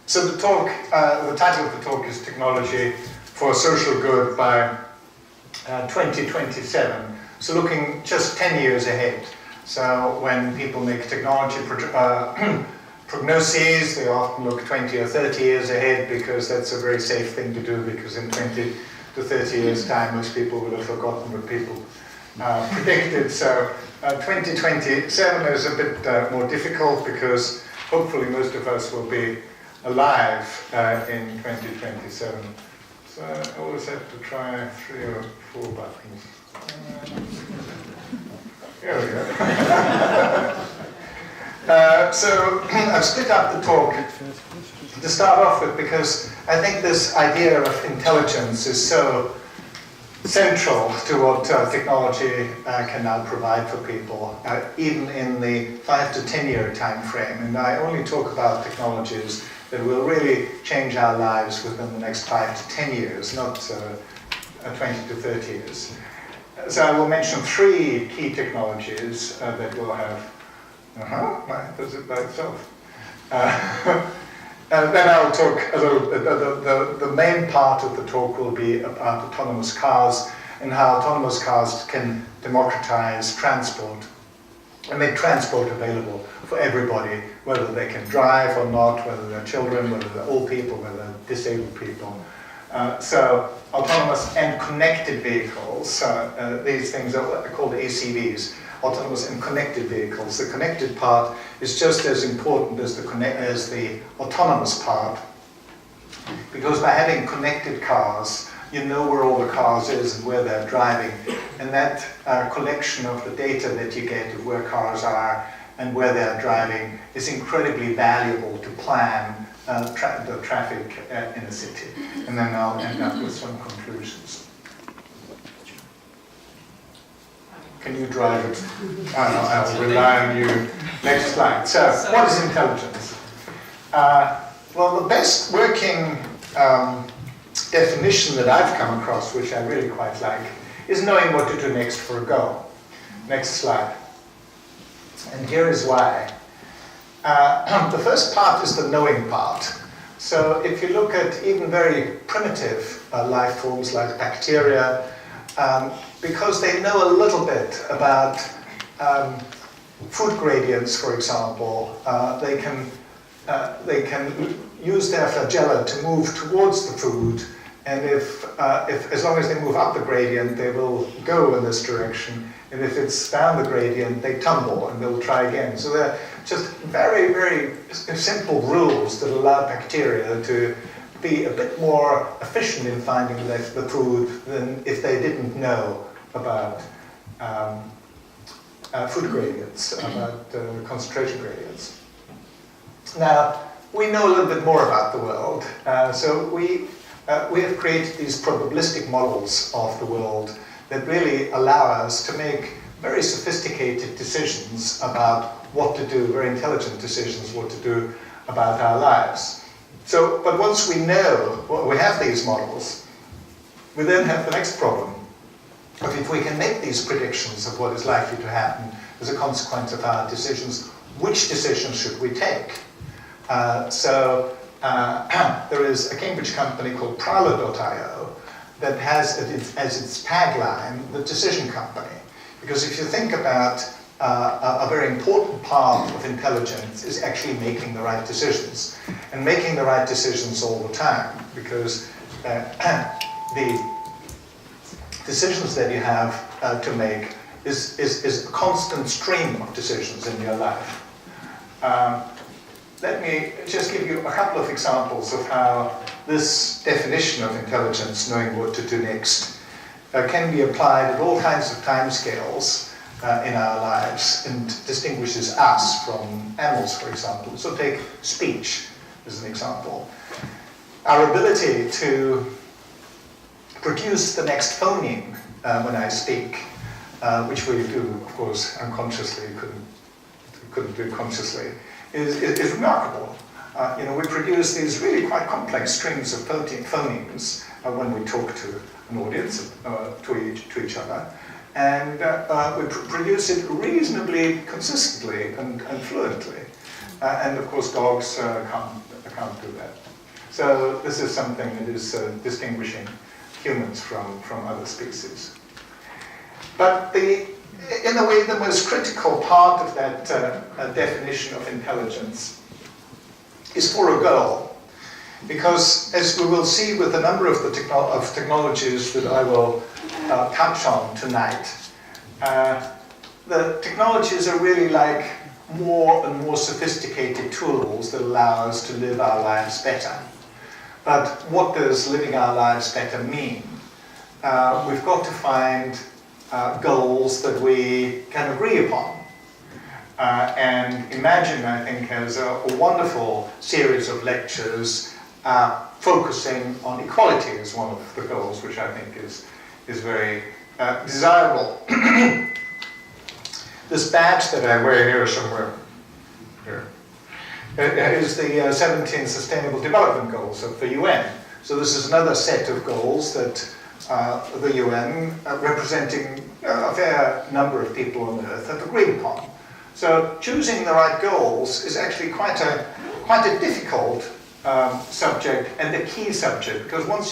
So the talk, the title of the talk is Technology for Social Good by 2027. So looking just 10 years ahead. So when people make technology prognoses, they often look 20 or 30 years ahead because that's a very safe thing to do, because in 20 to 30 years time most people will have forgotten what people predicted. So 2027 is a bit more difficult because hopefully most of us will be alive in 2027. So I always have to try 3 or 4 buttons. Here we go. So I've split up the talk to start off with because I think this idea of intelligence is so central to what technology can now provide for people, even in the 5 to 10 year time frame. And I only talk about technologies that will really change our lives within the next 5 to 10 years, not 20 to 30 years. So I will mention 3 key technologies that will have. Mine does it by itself. And then I'll talk a little. The main part of the talk will be about autonomous cars and how autonomous cars can democratize transport and make transport available for everybody, whether they can drive or not, whether they're children, whether they're old people, whether they're disabled people. So autonomous and connected vehicles, these things are called ACVs, autonomous and connected vehicles. The connected part is just as important as the autonomous part, because by having connected cars, you know where all the cars is and where they're driving, and that collection of the data that you get of where cars are and where they're driving is incredibly valuable to plan the traffic in a city. And then I'll end up with some conclusions. Can you drive it? I'll rely on you. Next slide. So, what is intelligence? Well, the best working definition that I've come across, which I really quite like, is knowing what to do next for a goal. Next slide. And here is why. The first part is the knowing part. So if you look at even very primitive life forms like bacteria, because they know a little bit about food gradients, for example, they can use their flagella to move towards the food, and if as long as they move up the gradient, they will go in this direction, and if it's down the gradient, they tumble and they'll try again. So they're just very, very simple rules that allow bacteria to be a bit more efficient in finding the food than if they didn't know about food gradients, about concentration gradients. Now, we know a little bit more about the world, so we have created these probabilistic models of the world that really allow us to make very sophisticated decisions about what to do, very intelligent decisions what to do about our lives. So, but once we know, we have these models, we then have the next problem of if we can make these predictions of what is likely to happen as a consequence of our decisions, which decisions should we take? There is a Cambridge company called Prowler.io that has as its tagline, the decision company. Because if you think about a very important part of intelligence is actually making the right decisions. And making the right decisions all the time, because the decisions that you have to make is a constant stream of decisions in your life. Let me just give you a couple of examples of how this definition of intelligence, knowing what to do next, can be applied at all kinds of timescales in our lives and distinguishes us from animals, for example. So take speech as an example. Our ability to produce the next phoneme when I speak, which we do, of course, unconsciously, couldn't do consciously, is remarkable. We produce these really quite complex strings of phonemes when we talk to an audience, to each other, and we produce it reasonably consistently and fluently. And of course, dogs can't do that. So this is something that is distinguishing humans from other species. But in a way, the most critical part of that definition of intelligence is for a girl. Because as we will see with a number of the technologies that I will touch on tonight, the technologies are really like more and more sophisticated tools that allow us to live our lives better. But what does living our lives better mean? We've got to find goals that we can agree upon. And Imagine, I think, has a wonderful series of lectures focusing on equality as one of the goals, which I think is very desirable. This badge that I wear here somewhere, here, is the 17 Sustainable Development Goals of the UN. So this is another set of goals that the UN, representing a fair number of people on Earth, have agreed upon. So choosing the right goals is actually quite a difficult subject and a key subject, because once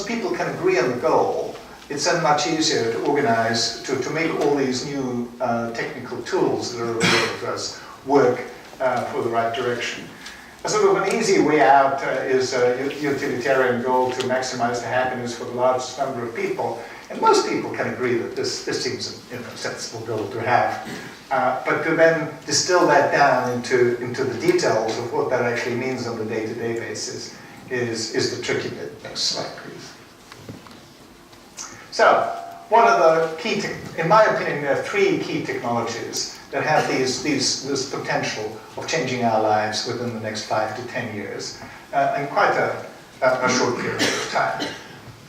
people can agree on the goal, it's then much easier to organize, to make all these new technical tools that are available to us work for the right direction. A sort of an easy way out is a utilitarian goal to maximize the happiness for the largest number of people. And most people can agree that this seems a sensible goal to have. But to then distill that down into the details of what that actually means on the day-to-day basis is the tricky bit. Next slide, please. So, what are the key, in my opinion, there are three key technologies that have this potential of changing our lives within the next 5 to 10 years, in quite a short period of time.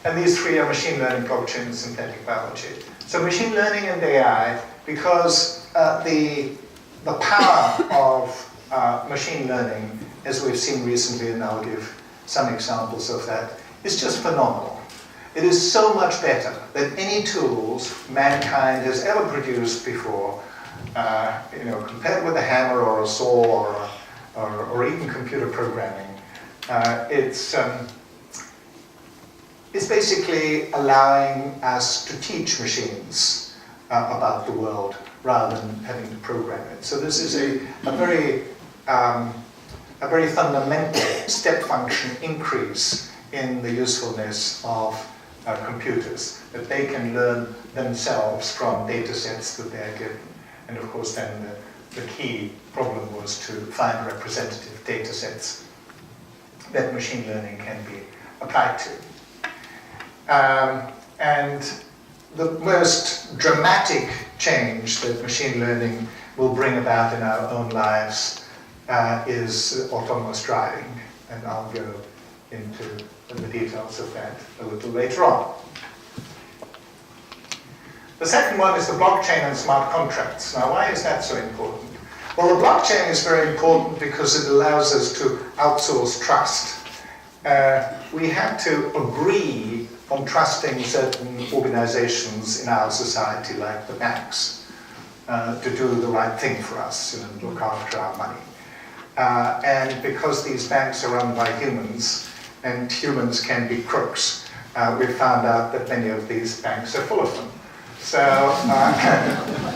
And these three are machine learning, blockchain, and synthetic biology. So machine learning and AI, because the power of machine learning, as we've seen recently, and I'll give some examples of that, is just phenomenal. It is so much better than any tools mankind has ever produced before, compared with a hammer or a saw or even computer programming. It's basically allowing us to teach machines about the world rather than having to program it. So this is a very fundamental step function increase in the usefulness of computers, that they can learn themselves from data sets that they're given. And of course then the key problem was to find representative data sets that machine learning can be applied to. And the most dramatic change that machine learning will bring about in our own lives is autonomous driving. And I'll go into the details of that a little later on. The second one is the blockchain and smart contracts. Now, why is that so important? Well, the blockchain is very important because it allows us to outsource trust. We have to agree on trusting certain organizations in our society, like the banks, to do the right thing for us and look after our money. And because these banks are run by humans, and humans can be crooks, we found out that many of these banks are full of them. So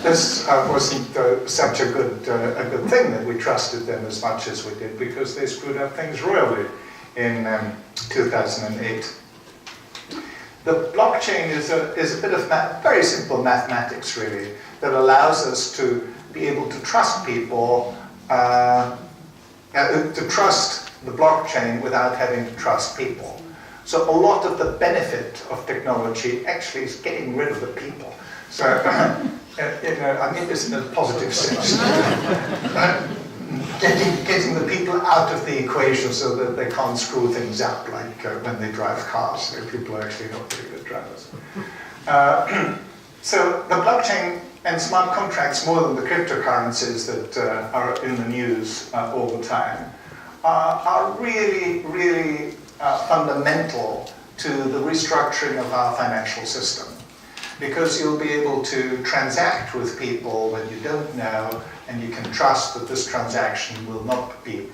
this wasn't such a good thing that we trusted them as much as we did, because they screwed up things royally in 2008. The blockchain is a bit of very simple mathematics, really, that allows us to be able to trust people, to trust the blockchain without having to trust people. So a lot of the benefit of technology actually is getting rid of the people. So, I mean this in a positive sense. Getting the people out of the equation so that they can't screw things up, like when they drive cars. People are actually not very good drivers. So the blockchain and smart contracts, more than the cryptocurrencies that are in the news all the time, are really, really fundamental to the restructuring of our financial system. Because you'll be able to transact with people that you don't know, and you can trust that this transaction will not be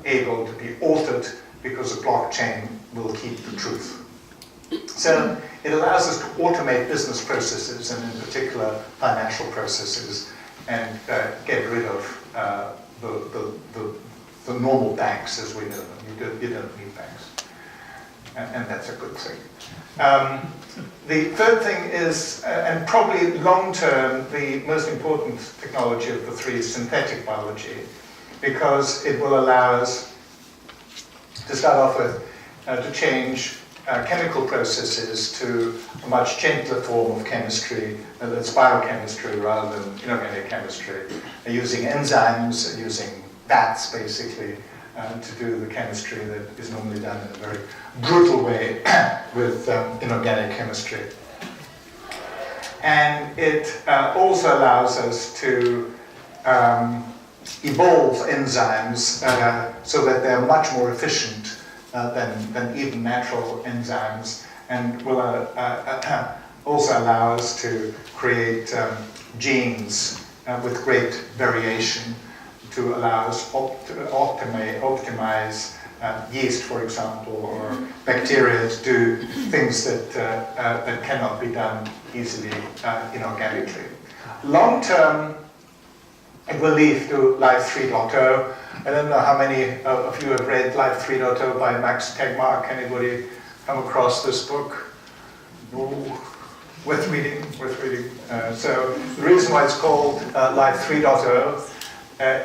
able to be altered because a blockchain will keep the truth. So it allows us to automate business processes, and in particular financial processes, and get rid of the normal banks as we know them. You don't need banks. And that's a good thing. The third thing is, and probably long-term, the most important technology of the three is synthetic biology, because it will allow us to start off with to change chemical processes to a much gentler form of chemistry, that's biochemistry rather than inorganic chemistry, using enzymes, using bats basically, to do the chemistry that is normally done in a very brutal way with inorganic chemistry. And it also allows us to evolve enzymes so that they're much more efficient than even natural enzymes, and will also allow us to create genes with great variation to allow us to optimize yeast, for example, or bacteria to do things that cannot be done easily inorganically. Long term, it will lead to Life 3.0. I don't know how many of you have read Life 3.0 by Max Tegmark. Anybody come across this book? Worth reading. So the reason why it's called Life 3.0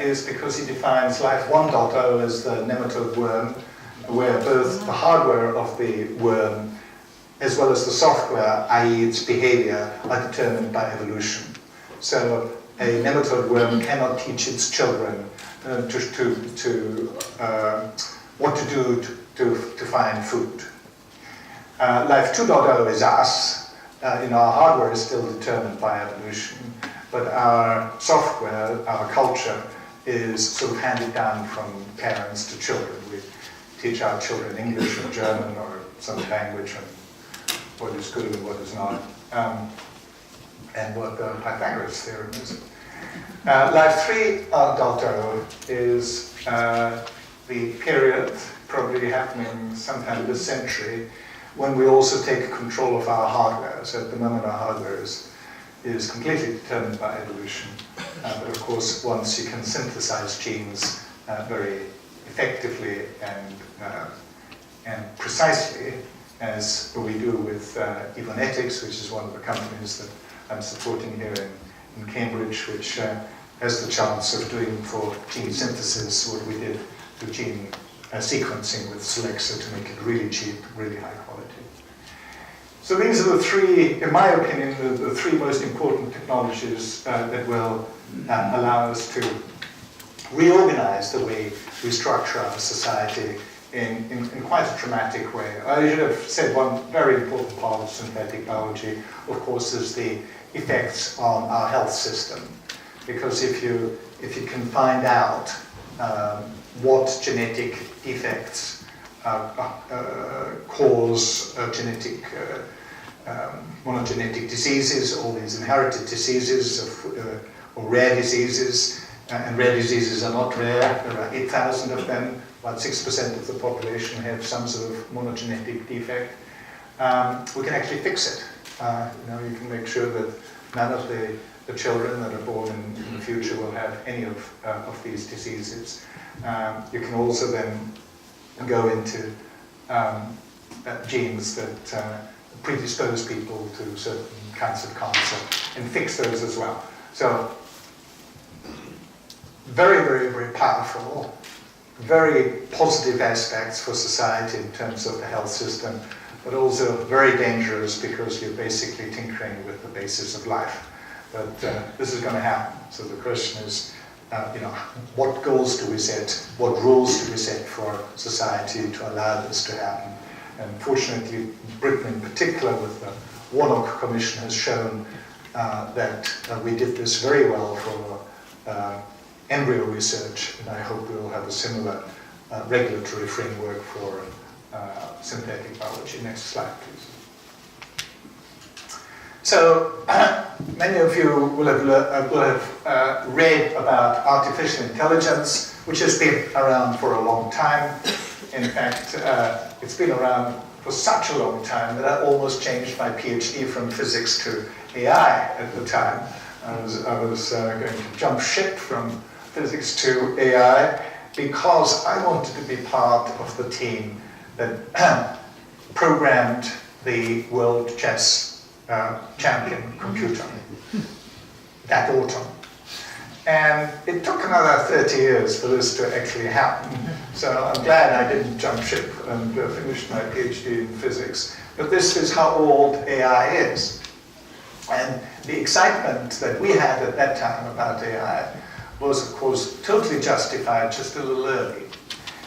is because he defines Life 1.0 as the nematode worm, where both the hardware of the worm as well as the software, i.e. its behavior, are determined by evolution. So a nematode worm cannot teach its children what to do to find food. Life 2.0 is us. Our hardware is still determined by evolution, but our software, our culture, is sort of handed down from parents to children. We teach our children English or German or some language, and what is good and what is not, and what the Pythagoras theorem is. Life 3.0 is the period, probably happening sometime this century, when we also take control of our hardware. So at the moment our hardware is completely determined by evolution. But of course, once you can synthesize genes very effectively and precisely, as we do with Evonetics, which is one of the companies that I'm supporting here in Cambridge, which has the chance of doing for gene synthesis what we did with gene sequencing with Solexa to make it really cheap, really high quality. So these are the three, in my opinion, the three most important technologies that will allow us to reorganize the way we structure our society in quite a dramatic way. I should have said one very important part of synthetic biology, of course, is the effects on our health system. Because if you can find out what genetic defects cause monogenetic diseases, all these inherited diseases or rare diseases, and rare diseases are not rare. There are 8,000 of them. About 6% of the population have some sort of monogenetic defect. We can actually fix it. You can make sure that none of the children that are born in the future will have any of these diseases. You can also then go into genes that predispose people to certain kinds of cancer and fix those as well. So very, very, very powerful, very positive aspects for society in terms of the health system, but also very dangerous because you're basically tinkering with the basis of life. But this is going to happen. So the question is, what goals do we set? What rules do we set for society to allow this to happen? And fortunately, Britain in particular, with the Warnock Commission, has shown that we did this very well for embryo research, and I hope we will have a similar regulatory framework for synthetic biology. Next slide, please. So, many of you will have read about artificial intelligence, which has been around for a long time. In fact, it's been around for such a long time that I almost changed my PhD from physics to AI at the time. I was going to jump ship from physics to AI because I wanted to be part of the team that programmed the world chess champion computer that autumn. And it took another 30 years for this to actually happen. So I'm glad I didn't jump ship and finished my PhD in physics. But this is how old AI is. And the excitement that we had at that time about AI was, of course, totally justified just a little early.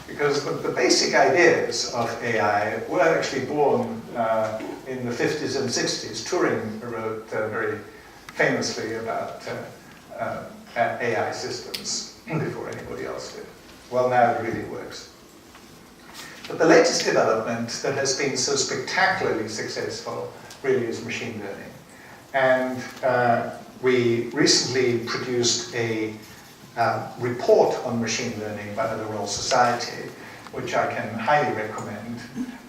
Because the basic ideas of AI were actually born in the 50s and 60s. Turing wrote very famously about AI systems before anybody else did. Well, now it really works. But the latest development that has been so spectacularly successful really is machine learning. And we recently produced a report on machine learning by the Royal Society, which I can highly recommend.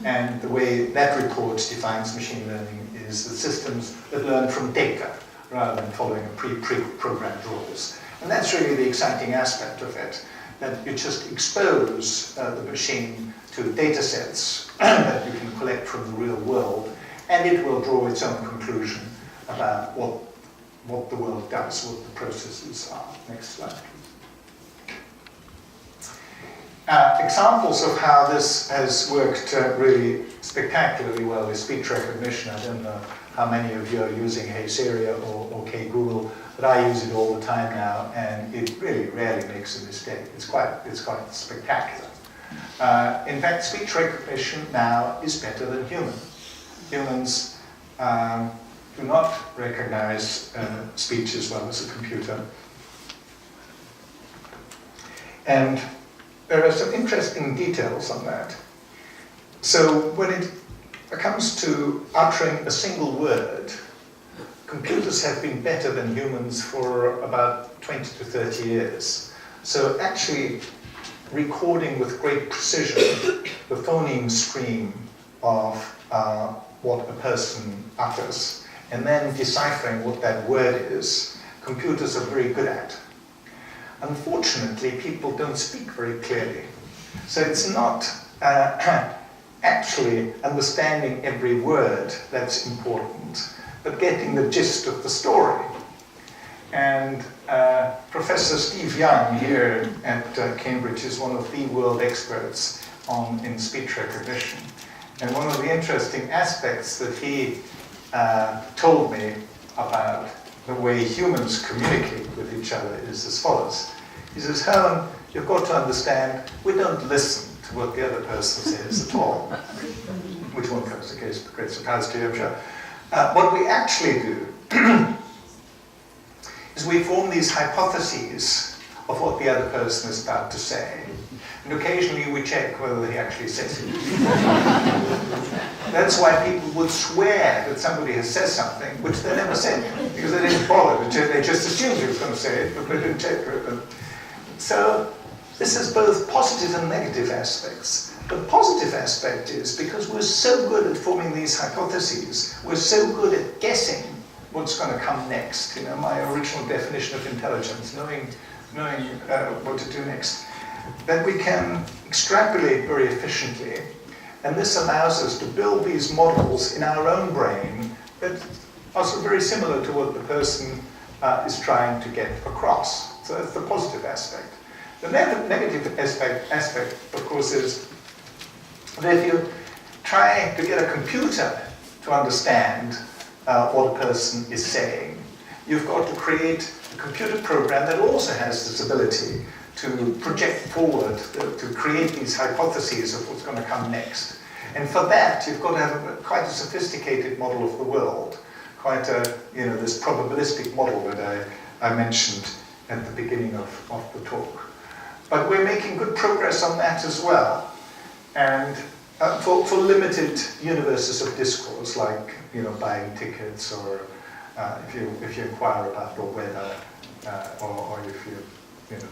And the way that report defines machine learning is the systems that learn from data rather than following pre-programmed rules. And that's really the exciting aspect of it, that you just expose the machine to data sets that you can collect from the real world, and it will draw its own conclusion about what the world does, what the processes are. Next slide, please. Examples of how this has worked really spectacularly well is speech recognition. I don't know how many of you are using Hey Siri or OK Google, but I use it all the time now, and it really rarely makes a mistake. It's quite spectacular. In fact, speech recognition now is better than human. Humans do not recognize speech as well as a computer. And there are some interesting details on that. So when it comes to uttering a single word, computers have been better than humans for about 20 to 30 years. So actually recording with great precision the phoneme stream of what a person utters, and then deciphering what that word is, computers are very good at. Unfortunately, people don't speak very clearly. So it's not actually understanding every word that's important, but getting the gist of the story. And Professor Steve Young here at Cambridge is one of the world experts in speech recognition. And one of the interesting aspects that he told me about the way humans communicate with each other is as follows. He says, Hermann, you've got to understand, we don't listen to what the other person says at all. Which won't come as a great surprise to you, I'm sure. What we actually do is we form these hypotheses of what the other person is about to say. And occasionally we check whether he actually says it. That's why people would swear that somebody has said something which they never said, because they didn't bother. They just assumed he was going to say it, but they didn't check it. So this has both positive and negative aspects. The positive aspect is because we're so good at forming these hypotheses, we're so good at guessing what's going to come next. You know, my original definition of intelligence, knowing what to do next, that we can extrapolate very efficiently. And this allows us to build these models in our own brain that are so very similar to what the person is trying to get across. So that's the positive aspect. The negative aspect, of course, is that if you try to get a computer to understand what a person is saying, you've got to create a computer program that also has this ability to project forward, to create these hypotheses of what's going to come next. And for that, you've got to have quite a sophisticated model of the world, quite a, this probabilistic model that I mentioned at the beginning of the talk. But we're making good progress on that as well. And for limited universes of discourse, like buying tickets, or if you inquire about the weather, or if you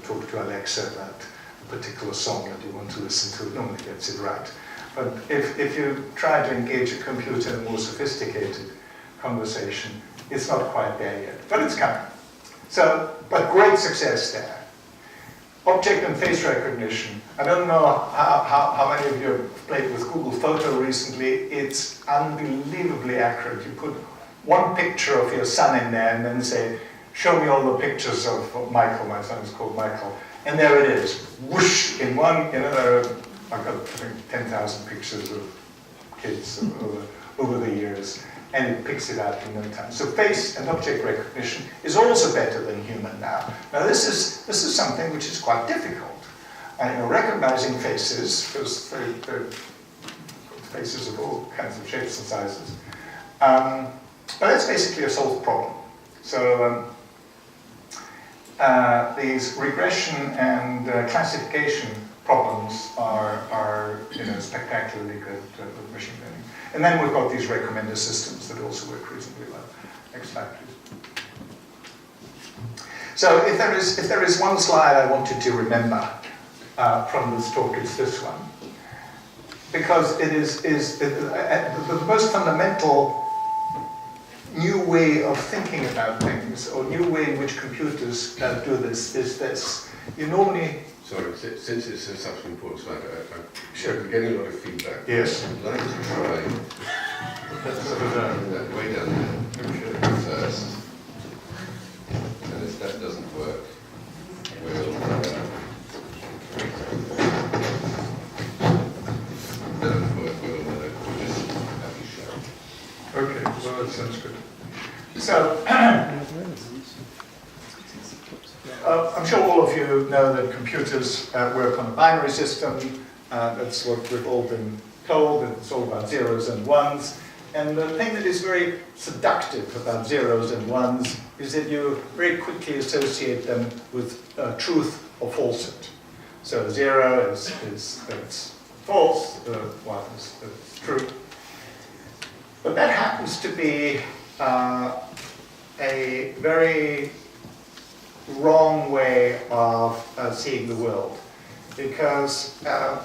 talk to Alexa about a particular song that you want to listen to, it normally gets it right. But if you try to engage a computer in a more sophisticated conversation, it's not quite there yet, but it's coming. So, but great success there. Object and face recognition. I don't know how many of you have played with Google Photo recently. It's unbelievably accurate. You put one picture of your son in there and then say, show me all the pictures of Michael. My son is called Michael. And there it is. Whoosh, in one, you know, there are, I've got, I think, 10,000 pictures of kids over the years. And it picks it out in no time. So face and object recognition is also better than human now. Now this is something which is quite difficult. Recognizing faces, because they're faces of all kinds of shapes and sizes. But that's basically a solved problem. So these regression and classification problems are spectacularly good with machine learning. And then we've got these recommender systems that also work reasonably well, X factors. So if there is one slide I wanted to remember from this talk, it's this one, because it is the most fundamental new way of thinking about things, or new way in which computers do this, is this. You normally... Sorry, since it's such an important slide, Sure. I'm getting a lot of feedback. Yes. I'd like to try that way down there first. And if that doesn't work, we'll just have you show. Okay, well that sounds good. So, I'm sure all of you know that computers work on a binary system. That's what we've all been told, that it's all about zeros and ones. And the thing that is very seductive about zeros and ones is that you very quickly associate them with truth or falsehood. So 0 is false, 1 is true. But that happens to be a very wrong way of seeing the world, because a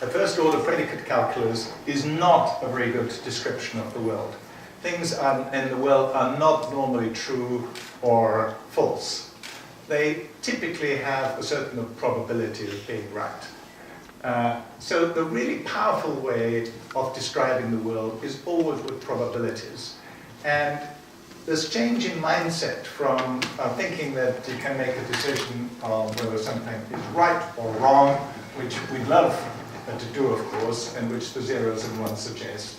first order predicate calculus is not a very good description of the world. Things in the world are not normally true or false. They typically have a certain probability of being right. So the really powerful way of describing the world is always with probabilities. And this change in mindset from thinking that you can make a decision on whether something is right or wrong, which we'd love to do, of course, and which the zeros and ones suggest,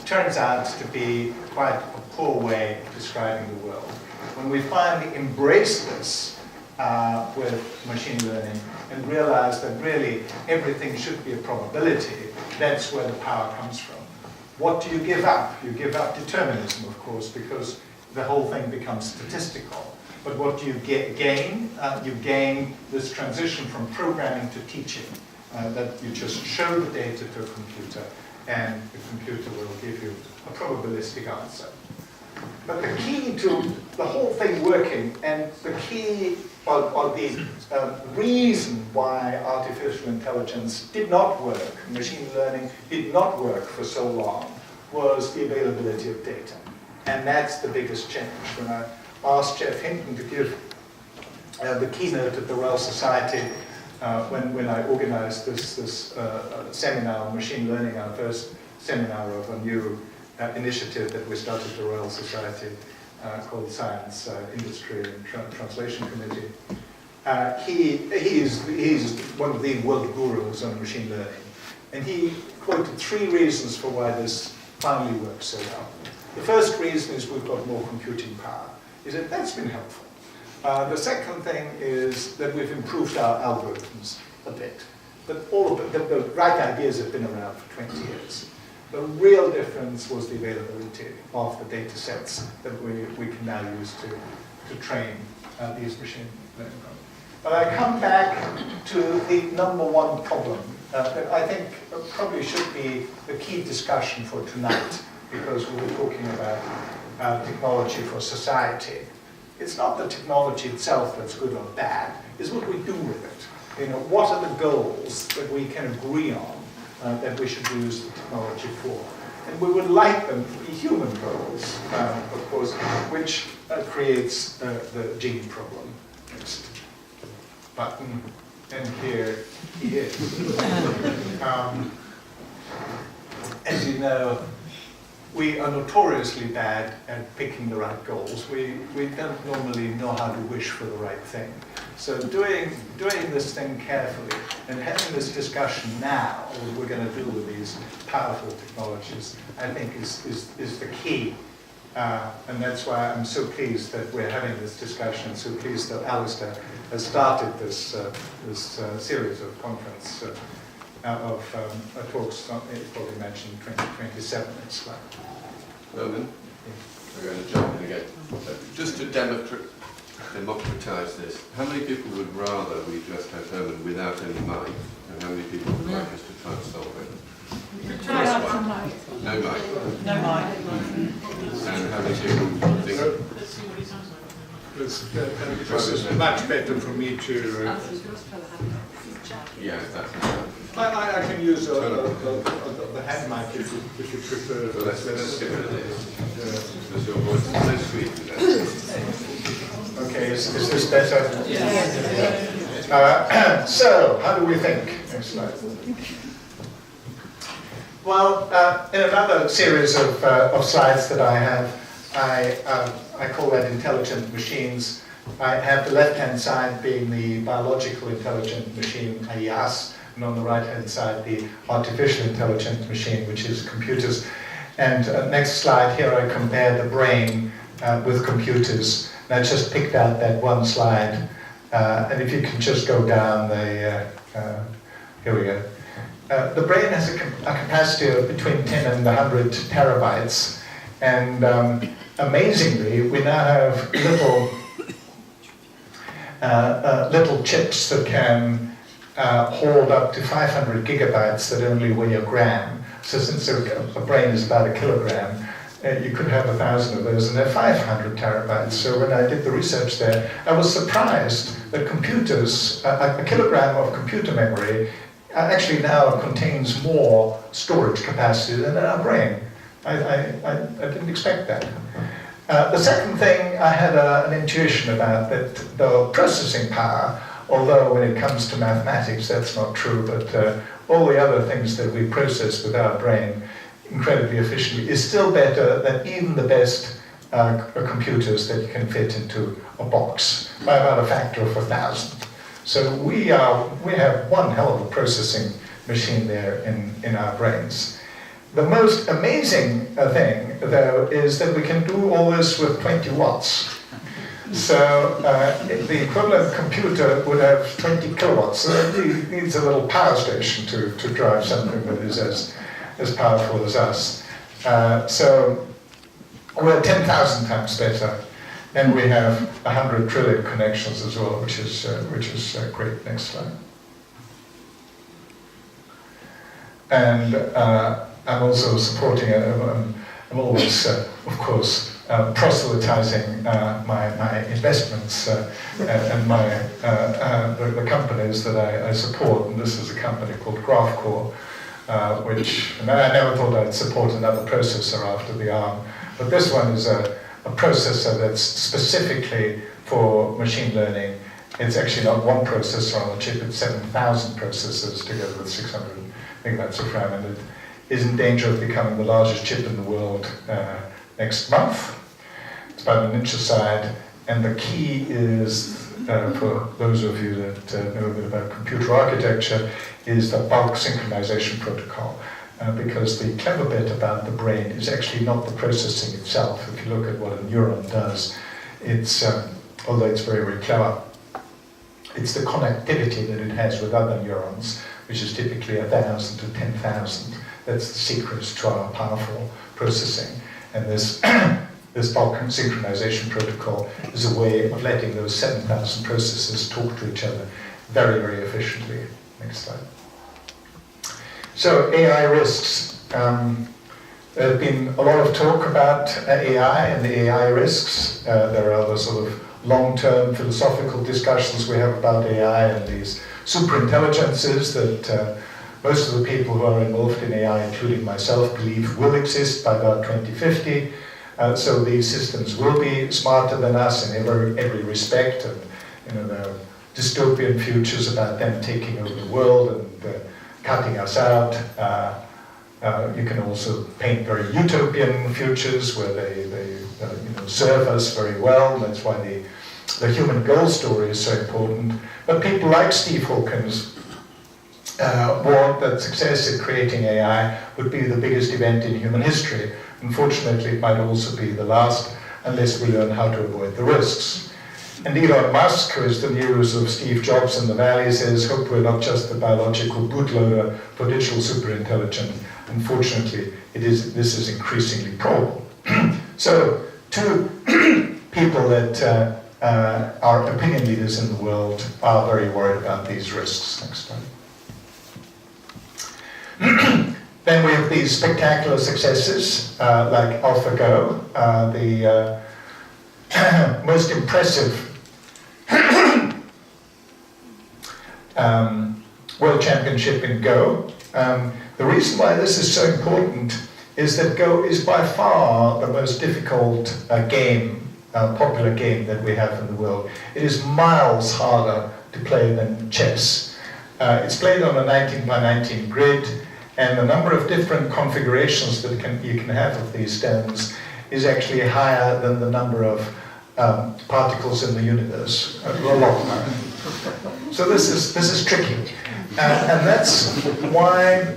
turns out to be quite a poor way of describing the world. When we finally embrace this with machine learning and realize that really everything should be a probability, that's where the power comes from. What do you give up? You give up determinism, of course, because the whole thing becomes statistical. But what do you gain? You gain this transition from programming to teaching, that you just show the data to a computer, and the computer will give you a probabilistic answer. But the key to the whole thing working, and the key, or the reason why artificial intelligence did not work, machine learning did not work for so long, was the availability of data. And that's the biggest change. When I asked Jeff Hinton to give the keynote at the Royal Society, when I organized this seminar on machine learning, our first seminar of a new initiative that we started at the Royal Society called Science, Industry and Translation Committee. He's one of the world gurus on machine learning. And he quoted 3 reasons for why this finally works so well. The first reason is we've got more computing power. He said that's been helpful. The second thing is that we've improved our algorithms a bit. But all of the right ideas have been around for 20 years. The real difference was the availability of the data sets that we can now use to train these machine learning problems. But I come back to the number one problem that I think probably should be the key discussion for tonight, because we were talking about technology for society. It's not the technology itself that's good or bad, it's what we do with it. what are the goals that we can agree on that we should use the technology for? And we would like them to be human goals, of course, which creates the gene problem. Next button, and here he is. As you know, we are notoriously bad at picking the right goals. We don't normally know how to wish for the right thing. So doing this thing carefully and having this discussion now, what we're going to do with these powerful technologies, I think is the key. And that's why I'm so pleased that we're having this discussion, so pleased that Alistair has started this series of conference of talks called Imagine2027. Next slide. Hermann, we're going to jump in again. Just to democratise this, how many people would rather we just have Hermann without any mic, and how many people would like us to try and solve it? Try out some mic. No mic. No mic. And how many people think? This is much better for me to. Yeah, that's. I can use the hand mic if you prefer. So let's get rid of this. Because your voice is so sweet today. Okay, is this better? Yeah. So, how do we think? Next slide. Well, in another series of slides that I have, I call that intelligent machines. I have the left-hand side being the biological intelligent machine, i.e. us, and on the right-hand side the artificial intelligent machine, which is computers. And next slide here I compare the brain with computers. And I just picked out that one slide. And if you can just go down the, here we go. The brain has a capacity of between 10 and 100 terabytes. And amazingly, we now have little chips that can hold up to 500 gigabytes that only weigh a gram. So since a brain is about a kilogram, you could have 1,000 of those, and they're 500 terabytes. So when I did the research there, I was surprised that computers, a kilogram of computer memory actually now contains more storage capacity than our brain. I didn't expect that. The second thing, I had an intuition about that the processing power, although when it comes to mathematics that's not true, but all the other things that we process with our brain incredibly efficiently is still better than even the best computers that you can fit into a box by about a factor of 1,000. So we have one hell of a processing machine there in our brains. The most amazing thing, though, is that we can do all this with 20 watts. So the equivalent computer would have 20 kilowatts. So it needs a little power station to drive something that is as powerful as us. So we're 10,000 times better. And we have 100 trillion connections as well, which is great. Next slide. And I'm also supporting. I'm always, of course, proselytizing my investments and the companies that I support. And this is a company called GraphCore, which and I never thought I'd support another processor after the ARM, but this one is a processor that's specifically for machine learning. It's actually not one processor on the chip, it's 7,000 processors together with 600 megabytes of RAM, and it is in danger of becoming the largest chip in the world next month. It's about an inch aside, and the key is, for those of you that know a bit about computer architecture, is the bulk synchronization protocol. Because the clever bit about the brain is actually not the processing itself. If you look at what a neuron does, it's, although it's very, very clever, it's the connectivity that it has with other neurons, which is typically 1,000 to 10,000. That's the secret to our powerful processing. And this, this bulk synchronization protocol is a way of letting those 7,000 processes talk to each other very, very efficiently. Next slide. So AI risks. There have been a lot of talk about AI and the AI risks. There are the sort of long-term philosophical discussions we have about AI and these superintelligences that most of the people who are involved in AI, including myself, believe will exist by about 2050. So these systems will be smarter than us in every respect, and there are dystopian futures about them taking over the world and cutting us out. You can also paint very utopian futures where they serve us very well. That's why the human goal story is so important. But people like Steve Hawkins warned that success in creating AI would be the biggest event in human history. Unfortunately, it might also be the last, unless we learn how to avoid the risks. And Elon Musk, who is the muse of Steve Jobs in the Valley, says, hope we're not just the biological bootloader for digital superintelligence. Unfortunately, this is increasingly probable. So, two people that are opinion leaders in the world are very worried about these risks. Next slide. Then we have these spectacular successes, like Alphago, the most impressive world championship in Go. The reason why this is so important is that Go is by far the most difficult popular game that we have in the world. It is miles harder to play than chess. It's played on a 19 by 19 grid, and the number of different configurations that you can have of these stones is actually higher than the number of particles in the universe. A lot higher. So this is tricky, and that's why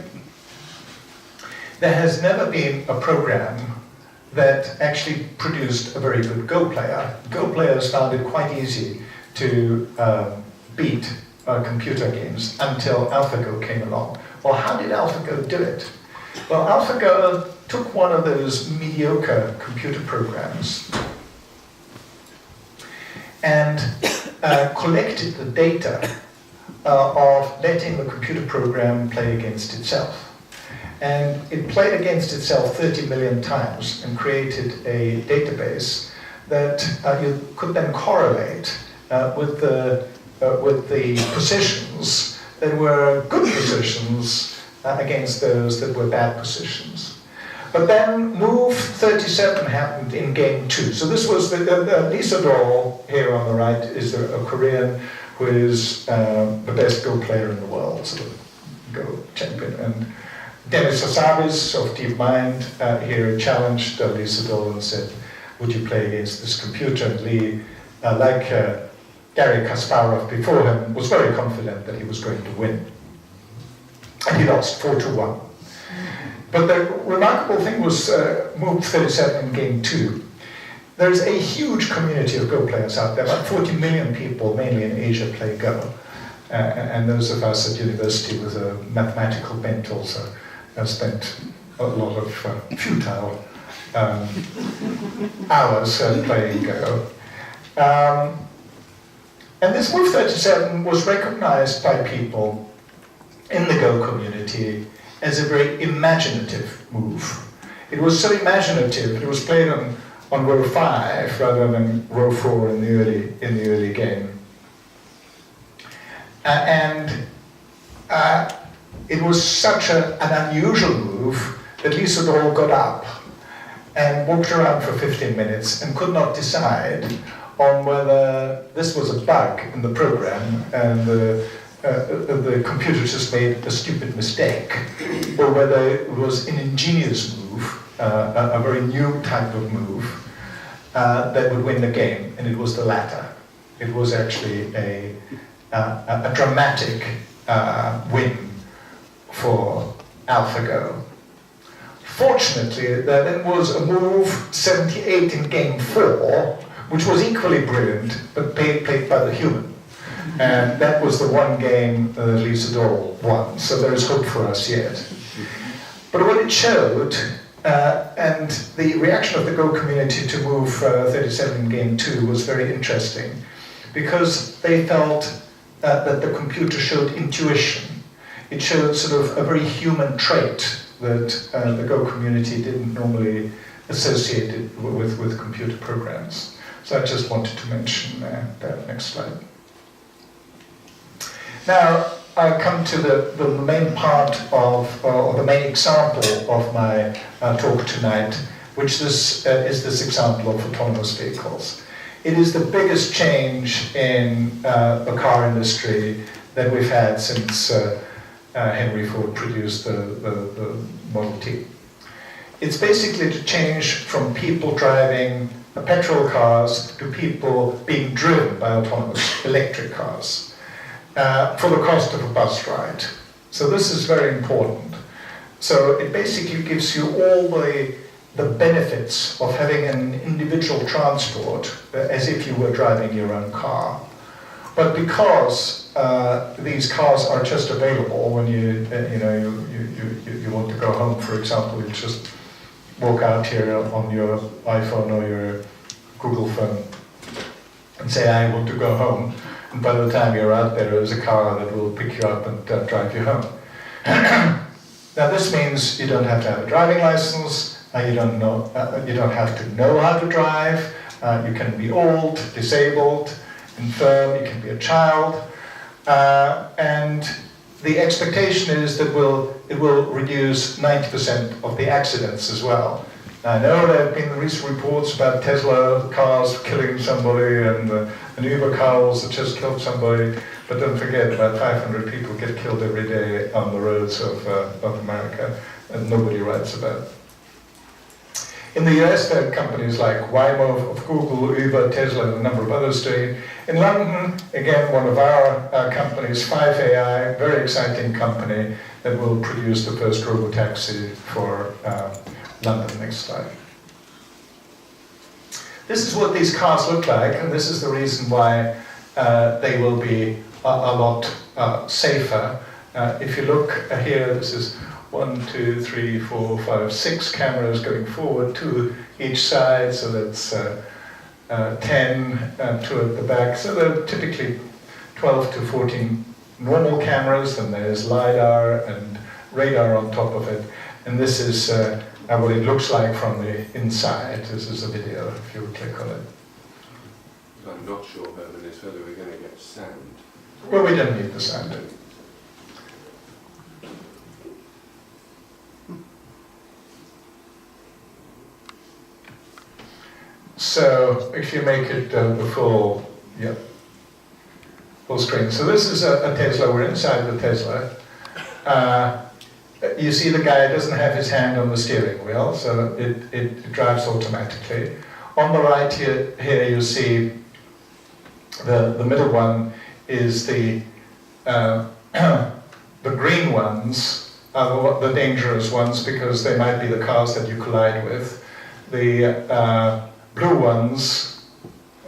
there has never been a program that actually produced a very good Go player. Go players found it quite easy to beat computer games until Alphago came along. Well, how did Alphago do it? Well, Alphago took one of those mediocre computer programs and collected the data of letting the computer program play against itself. And it played against itself 30 million times and created a database that you could then correlate with the positions that were good positions against those that were bad positions. But then move 37 happened in game 2. So this was Lisa Doll here on the right is a Korean who is the best Go player in the world, sort of Go champion. And Dennis Hassabis of DeepMind here challenged Lisa Doll and said, would you play against this computer? And Lee, like Garry Kasparov before him, was very confident that he was going to win. And he lost 4-1. But the remarkable thing was move 37 in game 2. There's a huge community of Go players out there. About 40 million people, mainly in Asia, play Go. And those of us at university with a mathematical bent also have spent a lot of futile hours playing Go. And this move 37 was recognized by people in the Go community as a very imaginative move. It was so imaginative, it was played on row 5 rather than row 4 in the early game. It was such an unusual move that Lisa Doll got up and walked around for 15 minutes and could not decide on whether this was a bug in the program and the computer just made a stupid mistake, or whether it was an ingenious move, a very new type of move that would win the game, and it was the latter. It was actually a dramatic win for Alphago. Fortunately, there then was a move 78 in game 4, which was equally brilliant, but played by the human. And that was the one game Lisa Doll won, so there is hope for us yet. But what it showed, and the reaction of the Go community to move 37 in game 2 was very interesting, because they felt that the computer showed intuition. It showed sort of a very human trait that the Go community didn't normally associate it with computer programs. So I just wanted to mention that. Next slide. Now, I come to the main part of, or the main example of my talk tonight, which is this example of autonomous vehicles. It is the biggest change in the car industry that we've had since Henry Ford produced the Model T. It's basically to change from people driving petrol cars to people being driven by autonomous electric cars for the cost of a bus ride. So this is very important. So it basically gives you all the benefits of having an individual transport as if you were driving your own car. But because these cars are just available when you want to go home, for example, you just walk out here on your iPhone or your Google phone and say, I want to go home. And by the time you're out there's a car that will pick you up and drive you home. Now this means you don't have to have a driving license, you don't have to know how to drive, you can be old, disabled, infirm, you can be a child, and the expectation is that it will reduce 90% of the accidents as well. Now, I know there have been recent reports about Tesla cars killing somebody and an Uber car also just killed somebody, but don't forget about 500 people get killed every day on the roads of America and nobody writes about it. In the US, there are companies like Waymo of Google, Uber, Tesla, and a number of others doing it. In London, again, one of our companies, 5AI, very exciting company that will produce the first robotaxi for London. Next slide. This is what these cars look like, and this is the reason why they will be a lot safer. If you look here, this is 1, 2, 3, 4, 5, 6 cameras going forward, 2 each side, so that's 10, 2 at the back. So they're typically 12 to 14 normal cameras, and there's LiDAR and radar on top of it. And this is what it looks like from the inside. This is a video, if you click on it. I'm not sure, Hermann, is whether we're going to get sound. Well, we don't need the sound. So if you make it the full screen. So this is a Tesla. We're inside the Tesla. You see the guy doesn't have his hand on the steering wheel, so it drives automatically. On the right here you see the middle one is the green ones are the dangerous ones because they might be the cars that you collide with. The blue ones,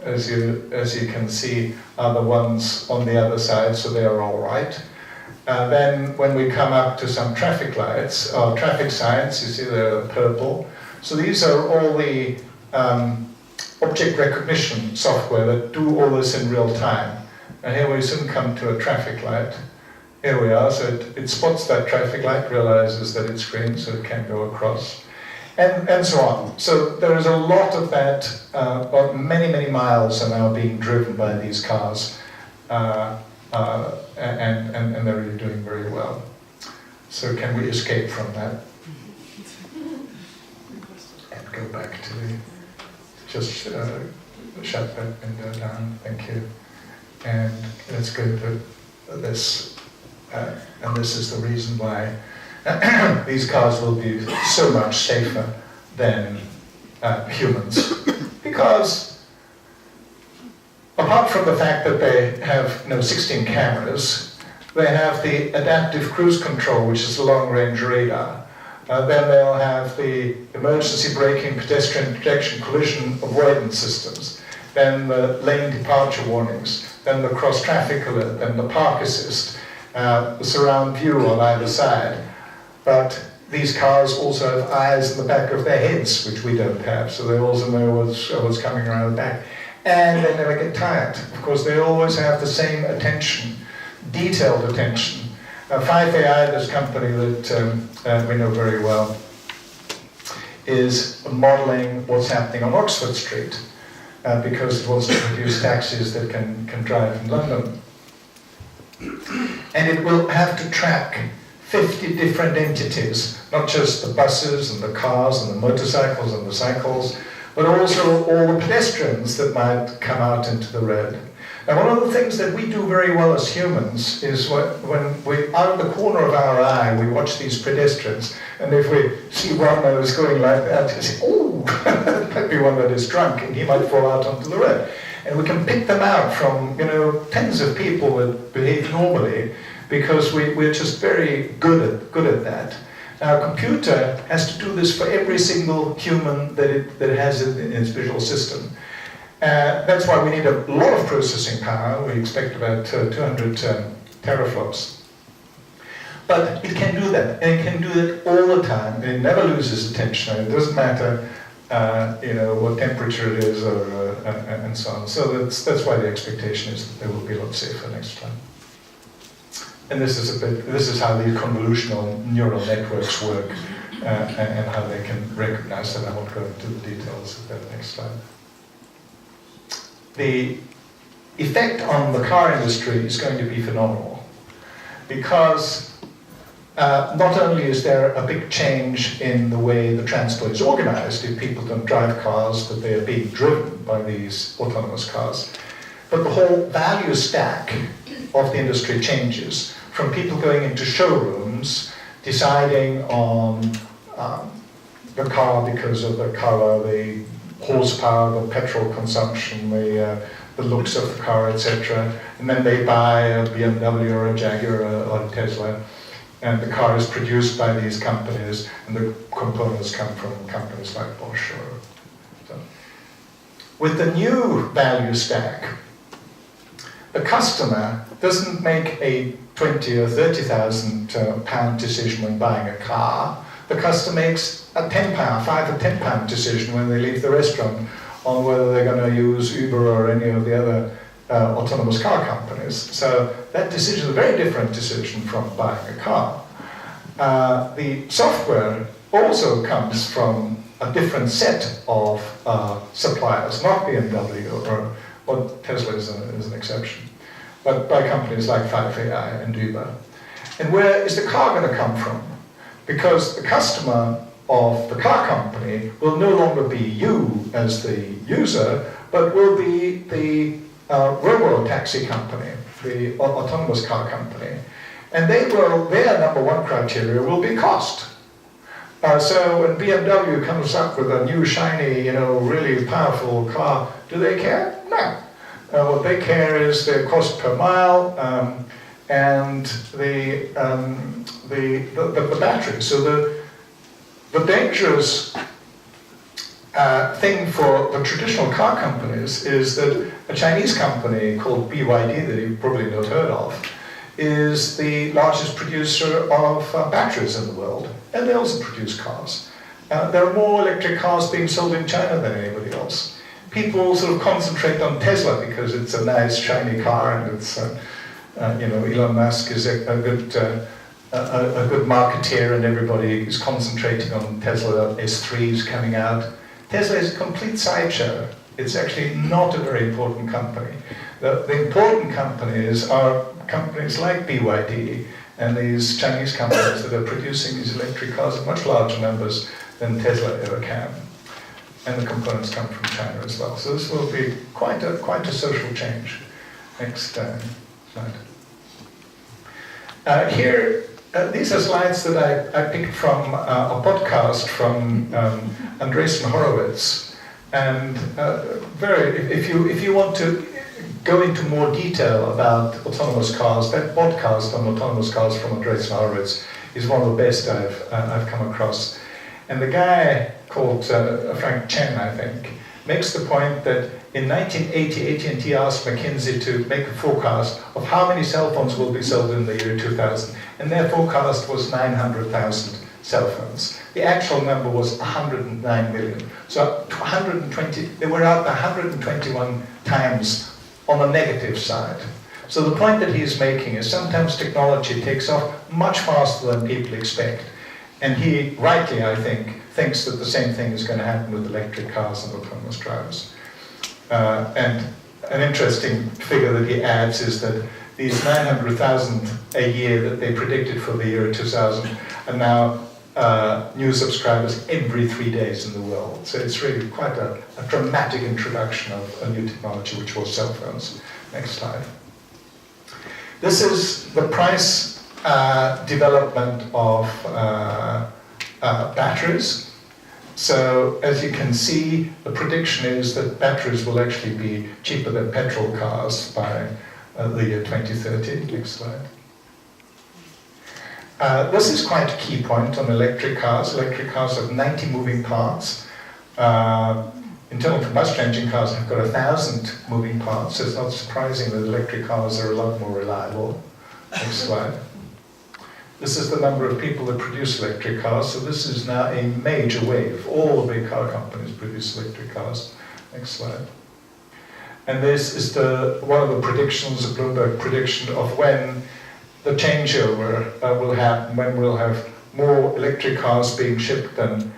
as you can see, are the ones on the other side, so they are all right. Then when we come up to some traffic lights, or traffic signs, you see they're purple. So these are all the object recognition software that do all this in real time. And here we soon come to a traffic light. Here we are, so it spots that traffic light, realizes that it's green, so it can go across. And so on. So there is a lot of that, many, many miles are now being driven by these cars, and they're really doing very well. So can we escape from that? And go back to just shut that window down, thank you. And let's go to this, and this is the reason why these cars will be so much safer than humans. Because apart from the fact that they have 16 cameras, they have the adaptive cruise control, which is the long-range radar. Then they'll have the emergency braking, pedestrian protection, collision avoidance systems. Then the lane departure warnings. Then the cross-traffic alert. Then the park assist. The surround view on either side. But these cars also have eyes in the back of their heads, which we don't have, so they also know what's coming around the back. And they never get tired. Of course, they always have the same attention, detailed attention. 5AI, this company that we know very well, is modeling what's happening on Oxford Street, because it wants to produce taxis that can drive in London. And it will have to track 50 different entities, not just the buses and the cars and the motorcycles and the cycles, but also all the pedestrians that might come out into the road. Now, one of the things that we do very well as humans is when we, out of the corner of our eye, we watch these pedestrians, and if we see one that is going like that, you say, oh, that might be one that is drunk, and he might fall out onto the road. And we can pick them out from, tens of people that behave normally, because we're just very good at that. Now, a computer has to do this for every single human that it has in its visual system. That's why we need a lot of processing power. We expect about 200 teraflops. But it can do that, and it can do it all the time, and it never loses attention. It doesn't matter, what temperature it is, and so on. So that's why the expectation is that they will be a lot safer next time. And this is how the convolutional neural networks work, and how they can recognize that. I won't go into the details of that next slide. The effect on the car industry is going to be phenomenal, because not only is there a big change in the way the transport is organized, if people don't drive cars, that they are being driven by these autonomous cars, but the whole value stack of the industry changes, from people going into showrooms, deciding on the car because of the color, the horsepower, the petrol consumption, the looks of the car, etc. And then they buy a BMW or a Jaguar or a Tesla, and the car is produced by these companies, and the components come from companies like Bosch. So. With the new value stack, the customer doesn't make a 20 or 30,000 pound decision when buying a car. The customer makes a 5 or 10 pound decision when they leave the restaurant on whether they're going to use Uber or any of the other autonomous car companies. So that decision is a very different decision from buying a car. The software also comes from a different set of suppliers, not BMW or Tesla is an exception, but by companies like 5AI and Uber. And where is the car going to come from? Because the customer of the car company will no longer be you as the user, but will be the robo-taxi company, the autonomous car company. And their number one criteria will be cost. So when BMW comes up with a new, shiny, really powerful car, do they care? No. What they care is their cost per mile and the battery. So the dangerous thing for the traditional car companies is that a Chinese company called BYD, that you've probably not heard of, is the largest producer of batteries in the world, and they also produce cars. There are more electric cars being sold in China than anybody else. People sort of concentrate on Tesla because it's a nice, shiny car, and it's, Elon Musk is a good marketeer, and everybody is concentrating on Tesla S3s coming out. Tesla is a complete sideshow. It's actually not a very important company. The important companies are companies like BYD and these Chinese companies that are producing these electric cars in much larger numbers than Tesla ever can. And the components come from China as well. So this will be quite a social change. Next slide. Here, these are slides that I picked from a podcast from Andreessen Horowitz. And if you want to go into more detail about autonomous cars, that podcast on autonomous cars from Andreessen Horowitz is one of the best I've come across. And the guy called Frank Chen, I think, makes the point that in 1980, AT&T asked McKinsey to make a forecast of how many cell phones will be sold in the year 2000, and their forecast was 900,000 cell phones. The actual number was 109 million. So they were out 121 times on the negative side. So the point that he's making is sometimes technology takes off much faster than people expect. And he, rightly, I think, thinks that the same thing is going to happen with electric cars and autonomous drivers. And an interesting figure that he adds is that these 900,000 a year that they predicted for the year 2000 are now new subscribers every 3 days in the world. So it's really quite a dramatic introduction of a new technology, which was cell phones. Next slide. This is the price development of batteries. So as you can see, the prediction is that batteries will actually be cheaper than petrol cars by the year 2030. Next slide. This is quite a key point on electric cars. Electric cars have 90 moving parts. Internal combustion engine cars have got 1,000 moving parts, so it's not surprising that electric cars are a lot more reliable. Next slide. This is the number of people that produce electric cars, so this is now a major wave. All the big car companies produce electric cars. Next slide. And this is one of the predictions, a Bloomberg prediction of when the changeover will happen, when we'll have more electric cars being shipped than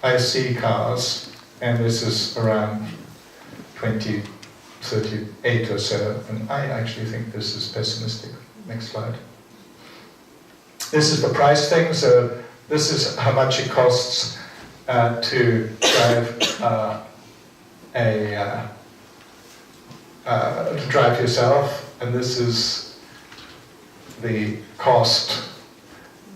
IC cars, and this is around 2038 or so, and I actually think this is pessimistic. Next slide. This is the price thing, so this is how much it costs to drive to drive yourself, and this is the cost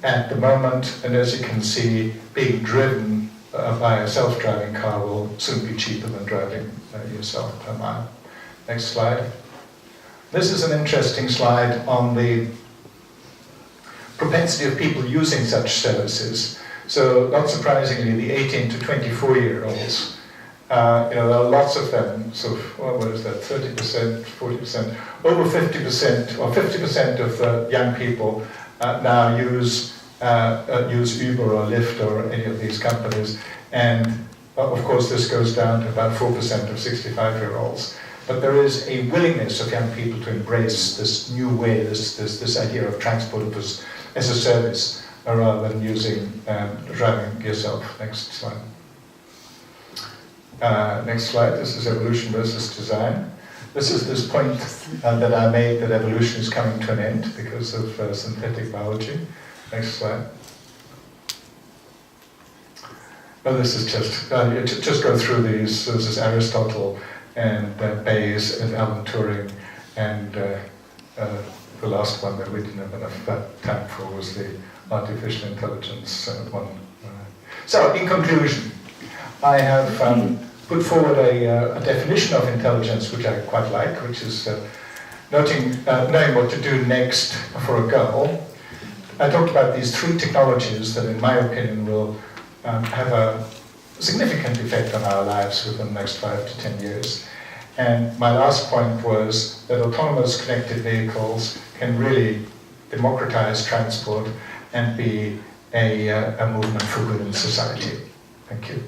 at the moment, and as you can see, being driven by a self-driving car will soon be cheaper than driving yourself per mile. Next slide. This is an interesting slide on the propensity of people using such services. So, not surprisingly, the 18 to 24-year-olds, there are lots of them, so what is that, 30%, 40%, over 50%, or 50% of the young people now use Uber or Lyft or any of these companies, and of course this goes down to about 4% of 65-year-olds. But there is a willingness of young people to embrace this new way, this idea of transport as a service, rather than driving yourself. Next slide. Next slide. This is evolution versus design. This is this point that I made that evolution is coming to an end because of synthetic biology. Next slide. Well, this is just go through these. So this is Aristotle and Bayes and Alan Turing, and the last one that we didn't have enough time for was the artificial intelligence one. So, in conclusion, I have put forward a definition of intelligence which I quite like, which is knowing what to do next for a goal. I talked about these 3 technologies that, in my opinion, will have a significant effect on our lives within the next 5 to 10 years. And my last point was that autonomous connected vehicles can really democratize transport and be a movement for good in society. Thank you.